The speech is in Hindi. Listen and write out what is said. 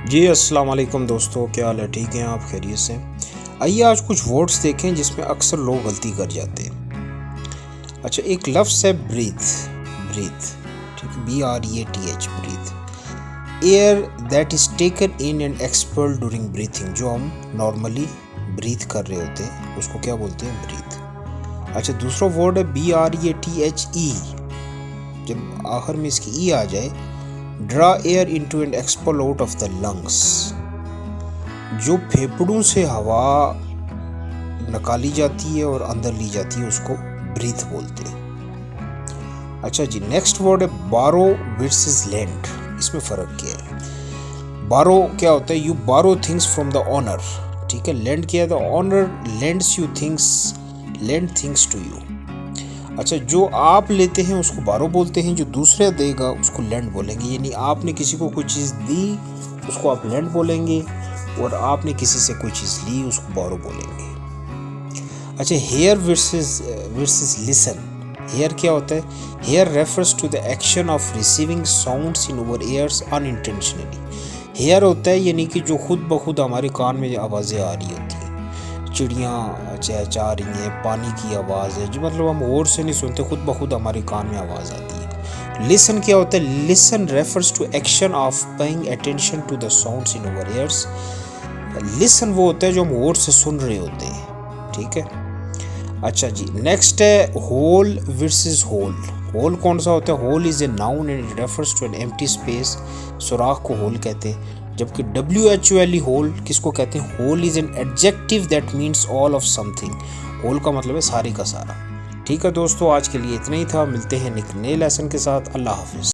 जी अस्सलाम वालेकुम दोस्तों, क्या हाल है? ठीक हैं आप? खैरियत से? आइए आज कुछ वर्ड्स देखें जिसमें अक्सर लोग गलती कर जाते हैं। अच्छा, एक लफ्ज़ है ब्रीथ। ब्रीथ, ठीक है, BREATH, breath. Air that is taken in and expelled during breathing. जो हम नॉर्मली ब्रीथ कर रहे होते हैं उसको क्या बोलते हैं? ब्रीथ। अच्छा, दूसरा वर्ड है BREATHE। जब आखिर में इसकी ई आ जाए, draw air into and expel out of the lungs. जो फेफड़ों से हवा निकाली जाती है और अंदर ली जाती है उसको ब्रीथ बोलते हैं। अच्छा जी, नेक्स्ट वर्ड है बारो वर्सेस लेंड। इसमें फ़र्क क्या है? बारो क्या होता है? यू बारो थिंग्स फ्रॉम द ऑनर, ठीक है। लेंड क्या है? The owner lends you things, lend things to you. अच्छा, जो आप लेते हैं उसको बारो बोलते हैं, जो दूसरा देगा उसको लैंड बोलेंगे। यानी आपने किसी को कोई चीज़ दी उसको आप लैंड बोलेंगे, और आपने किसी से कोई चीज़ ली उसको बारो बोलेंगे। अच्छा, हेयर वर्सेस लिसन। हेयर क्या होता है? Hear refers to the action of receiving sounds in our ears unintentionally. Hear होता है यानी कि जो खुद ब खुद हमारे कान में आवाज़ें आ रही होती हैं। चिड़ियाँ चहचहा रही हैं, पानी की आवाज़ है, जो मतलब हम और से नहीं सुनते, खुद ब खुद हमारे कान में आवाज़ आती है। लिसन क्या होता है? Listen refers to action of paying attention to the sounds in our ears. Listen वो होता है जो हम और से सुन रहे होते हैं, ठीक है। अच्छा जी, नेक्स्ट है होल वर्सेस होल। होल कौन सा होता है? Hole is a noun and it refers to an empty space. सुराख को होल कहते हैं। जबकि WHOLE होल किसको कहते हैं? Whole is an adjective that means all of something. Whole का मतलब है सारे का सारा। ठीक है दोस्तों, आज के लिए इतना ही था। मिलते हैं एक नए लेसन के साथ। अल्लाह हाफिज़।